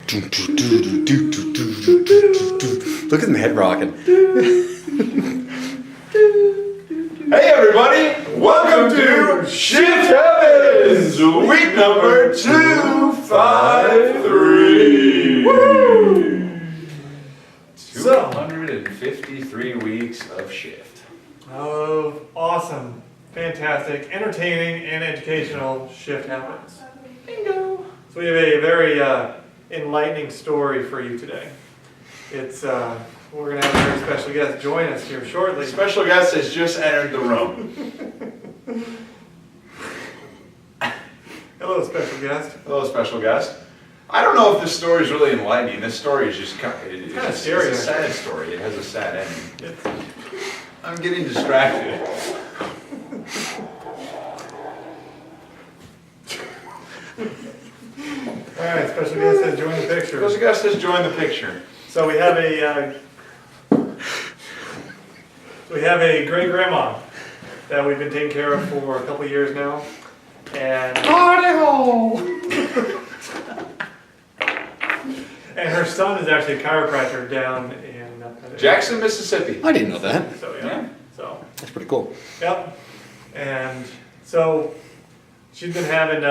Look at them head rocking. Hey everybody, welcome to Shift Happenz, week number 253. Woo! 253 weeks of shift. Of awesome, fantastic, entertaining, and educational Shift Happenz. Bingo. So we have a very enlightening story for you today. It's we're going to have a very special guest join us here shortly. Special guest has just entered the room. Hello, special guest. Hello, special guest. I don't know if this story is really enlightening. This story is just kind of scary. It's a sad story. It has a sad ending. I'm getting distracted. All right, special guest has joined the picture. Special guest has joined the picture. So we have a great grandma that we've been taking care of for a couple of years now, and and her son is actually a chiropractor down in Jackson, Mississippi. I didn't know that. So Yeah. so That's pretty cool. yep, and so she's been having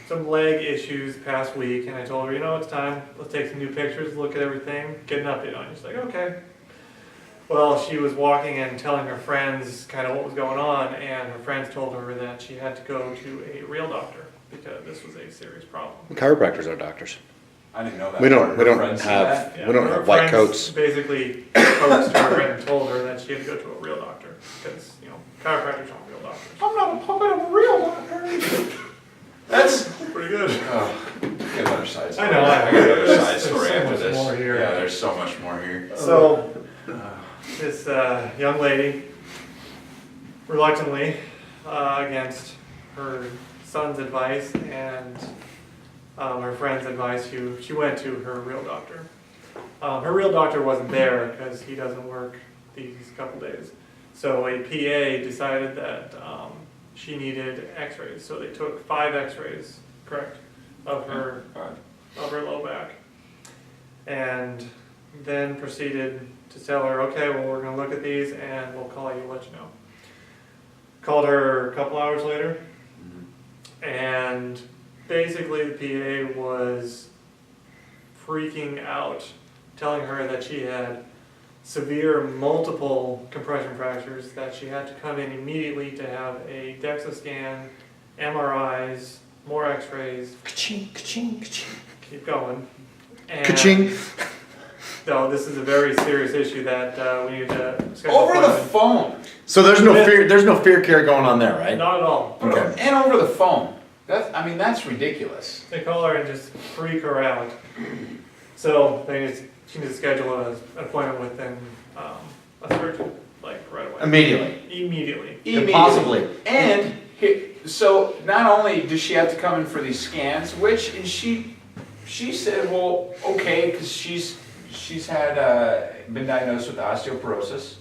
some leg issues past week, and I told her, you know, it's time. Let's take some new pictures, look at everything, get an update on you. She's like, okay. Well, she was walking and telling her friends kind of what was going on, and her friends told her that she had to go to a real doctor because this was a serious problem. Chiropractors are doctors. I didn't know that. We Her don't friends said have that? Yeah, we don't her have white friends coats. Basically coached her and told her that she had to go to a real doctor because, you know, chiropractors aren't real doctors. I'm not a puppet of a real doctor. That's Pretty good. oh, get another side story. I know, I got another there's- side story there's so after much this. more here. Yeah, there's so much more here. So, this young lady, reluctantly, against her son's advice and her friend's advice, she went to her real doctor. Her real doctor wasn't there because he doesn't work these couple days. So a PA decided that she needed x-rays. So they took 5 x-rays, correct, of her low back. And then proceeded to tell her, okay, well, we're going to look at these and we'll call you and let you know. Called her a couple hours later, and basically the PA was freaking out, telling her that she had severe multiple compression fractures, that she had to come in immediately to have a DEXA scan, MRIs, more x-rays. Ka-ching, ka-ching, ka-ching. Keep going. And Ka-ching. no, this is a very serious issue that we need to schedule Over an the appointment. phone. So there's no fear care going on there, right? Not at all. Okay. And over the phone. That's ridiculous. They call her and just freak her out. So she needs to schedule an appointment with them, a surgeon, like right away. Immediately. Immediately. Impossibly. And so not only does she have to come in for these scans, and she said, well, okay, because she's had been diagnosed with osteoporosis.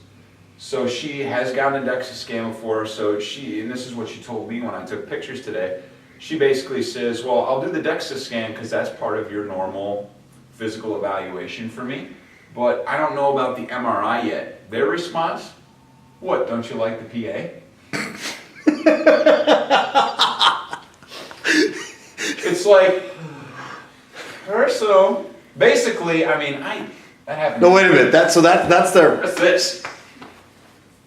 So she has gotten a DEXA scan before, so and this is what she told me when I took pictures today, she basically says, well, I'll do the DEXA scan because that's part of your normal physical evaluation for me, but I don't know about the MRI yet. Their response, what, don't you like the PA? It's like, so basically, I mean, that happened. No, wait a minute. That's their What's this?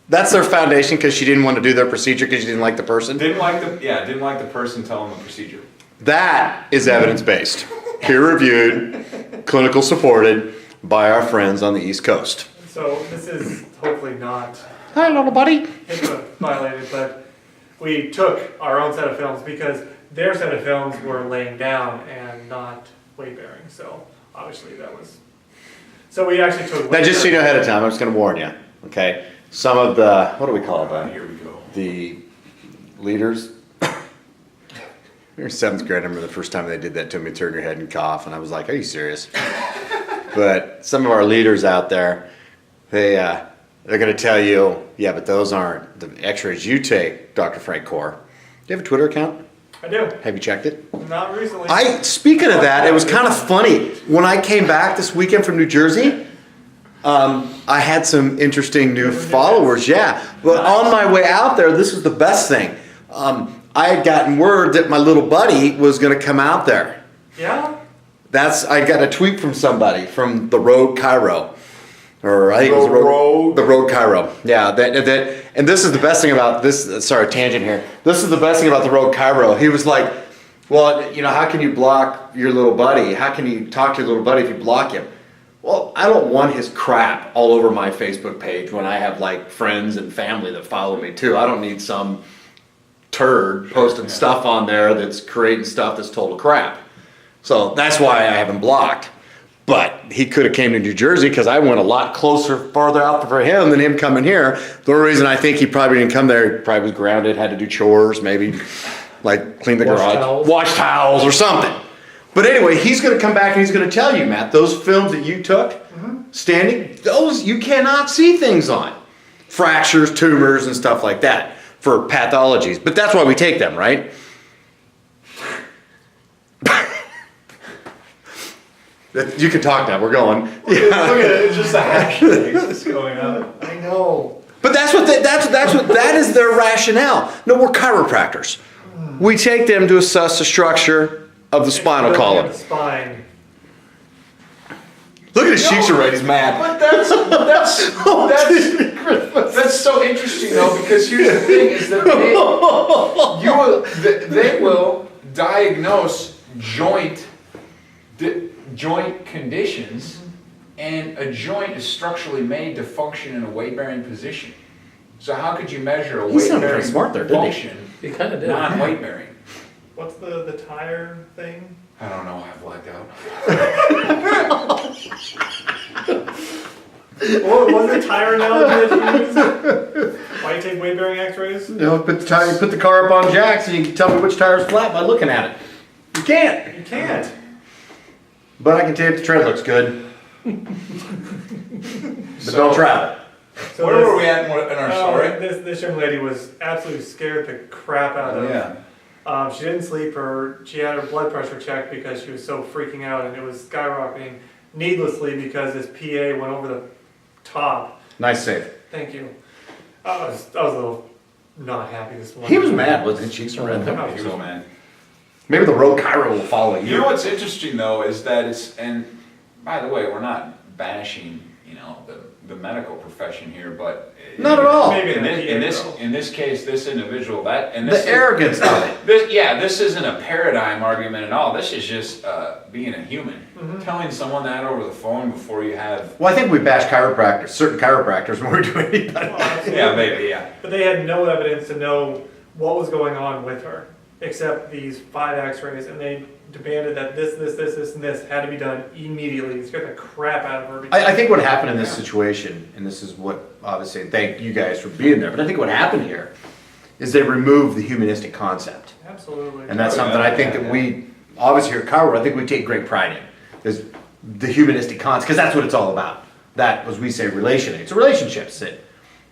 that's their foundation because she didn't want to do their procedure because she didn't like the person. Didn't like the person telling the procedure. That is evidence-based, peer-reviewed, clinical supported by our friends on the East Coast. So this is hopefully not Hi, little buddy. HIPAA violated, but we took our own set of films because their set of films were laying down and not weight bearing. So obviously that was. So we actually took. Now, just so you know ahead of time, I'm just going to warn you. Okay, some of the what do we call them? Here we go. The leaders. We were in 7th grade. I remember the first time they did that to me, turn your head and cough, and I was like, "Are you serious?" But some of our leaders out there, they're going to tell you, "Yeah, but those aren't the X-rays you take, Dr. Frank Core." Do you have a Twitter account? I do. Have you checked it? Not recently. Speaking of that, it was kind of funny. When I came back this weekend from New Jersey, I had some interesting new followers, yeah. But on my way out there, this was the best thing. I had gotten word that my little buddy was going to come out there. Yeah? I got a tweet from somebody from the Road Chiro. Or I think it was the Road Chiro. Yeah, and this is the best thing about this. Sorry, tangent here. This is the best thing about the Road Chiro. He was like, well, how can you block your little buddy? How can you talk to your little buddy if you block him? Well, I don't want his crap all over my Facebook page when I have like friends and family that follow me too. I don't need some turd posting stuff on there that's creating stuff that's total crap. So that's why I haven't blocked. But he could have came to New Jersey because I went a lot closer, farther out for him than him coming here. The only reason I think he probably didn't come there, he probably was grounded, had to do chores, maybe like clean the garage, wash towels or something. But anyway, he's going to come back and he's going to tell you, Matt, those films that you took, standing, those you cannot see things on. Fractures, tumors, and stuff like that for pathologies. But that's why we take them, right? You can talk now. We're going. Look at it. It's just a hash that's going on. I know. But that's what that is their rationale. No, we're chiropractors. We take them to assess the structure of the spinal column. The spine. Look at his cheeks are red. He's mad. But that's so interesting though, because here's the thing: is that they will diagnose joint conditions, and a joint is structurally made to function in a weight-bearing position. So how could you measure a weight-bearing function He kind of did. non-weight-bearing? What's the tire thing? I don't know. I've blacked out. What was the tire analogy that you used? Why you take weight-bearing x-rays? Put the car up on jacks and you can tell me which tire's flat by looking at it. You can't. You can't. But I can tell you if the tread looks good. But don't travel. So Where were we at in our story? This young lady was absolutely scared the crap out of. Yeah. She didn't sleep. She had her blood pressure checked because she was so freaking out, and it was skyrocketing needlessly because this PA went over the top. Nice save. Thank you. I was a little not happy this morning. He was mad, wasn't he? Cheeks were red. He was mad. Maybe the Road Chiro will follow you. You know what's interesting though is that and by the way, we're not bashing, the medical profession here, but Not at all. Maybe in this case, this individual The arrogance of it. This isn't a paradigm argument at all. This is just being a human. Telling someone that over the phone before you have. Well, I think we bash chiropractors, certain chiropractors, more than we do anybody. Yeah, maybe, yeah. But they had no evidence to know what was going on with her, except these 5 x-rays, and they demanded that this, and this had to be done immediately. It scared the crap out of her. I think what happened in this situation, and this is what, obviously, thank you guys for being there, but I think what happened here is they removed the humanistic concept. Absolutely. And that's something I think that we, obviously here at Chiro, I think we take great pride in, is the humanistic concept, because that's what it's all about. That, as we say, it's a relationship.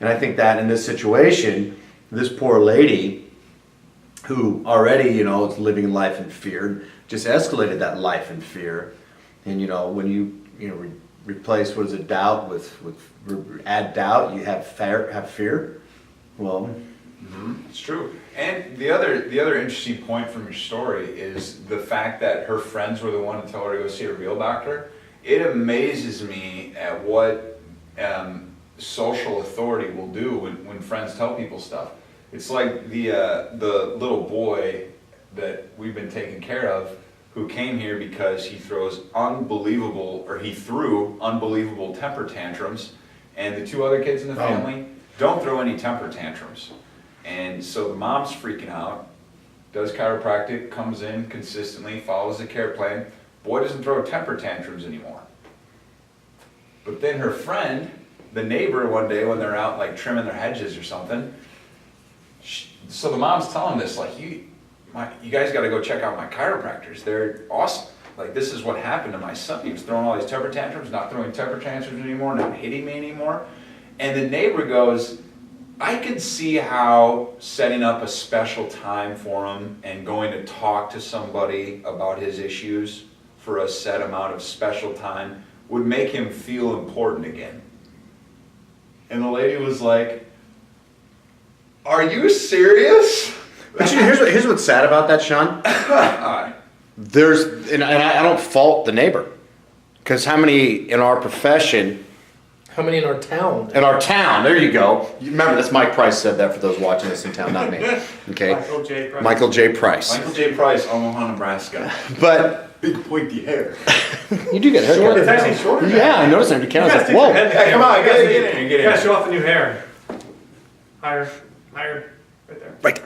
And I think that in this situation, this poor lady, who already, is living life in fear, just escalated that life in fear. And, when you, replace, what is it, doubt with add doubt, you have fear. Well, It's true. And the other interesting point from your story is the fact that her friends were the one to tell her to go see a real doctor. It amazes me at what social authority will do when friends tell people stuff. It's like the little boy that we've been taking care of, who came here because he threw unbelievable temper tantrums, and the 2 other kids in the family don't throw any temper tantrums. And so the mom's freaking out, does chiropractic, comes in consistently, follows the care plan. Boy doesn't throw temper tantrums anymore. But then her friend, the neighbor, one day when they're out like trimming their hedges or something, so the mom's telling this, like, you guys got to go check out my chiropractors. They're awesome. Like, this is what happened to my son. He was throwing all these temper tantrums, not throwing temper tantrums anymore, not hitting me anymore. And the neighbor goes, I could see how setting up a special time for him and going to talk to somebody about his issues for a set amount of special time would make him feel important again. And the lady was like, "Are you serious?" But here's what's sad about that, Sean. And I don't fault the neighbor, because how many in our profession, How many in our town? in our town, there you go. You remember, that's Mike Price said that for those watching this in town, not me. Okay, Michael J. Price. Michael J. Price. Michael J. Price, Omaha, Nebraska. But Big pointy hair. you do get a haircut. It's actually shorter. now. Yeah, I noticed it. I was like, whoa. Hey, come on, get in here, get in Yeah, here. show off the new hair. Higher, right there. Right.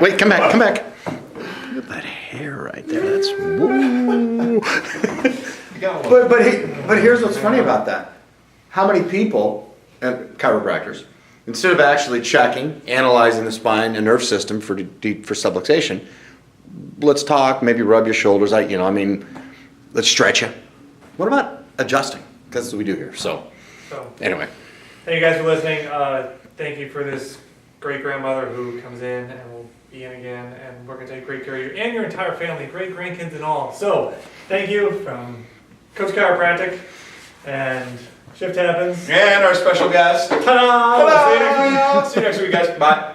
wait, come back. Look at that hair right there. That's woo. You got one. But here's what's funny about that. How many people, chiropractors, instead of actually checking, analyzing the spine and nerve system for subluxation, let's talk, maybe rub your shoulders, let's stretch you. What about adjusting? That's what we do here. So anyway. Thank you guys for listening. Thank you for this great grandmother who comes in and will be in again, and we're going to take great care of you and your entire family, great grandkids and all. So, thank you from Koca Chiropractic and Shift Happenz. And our special guest. Ta-da! Ta-da! See you next week, guys. Bye.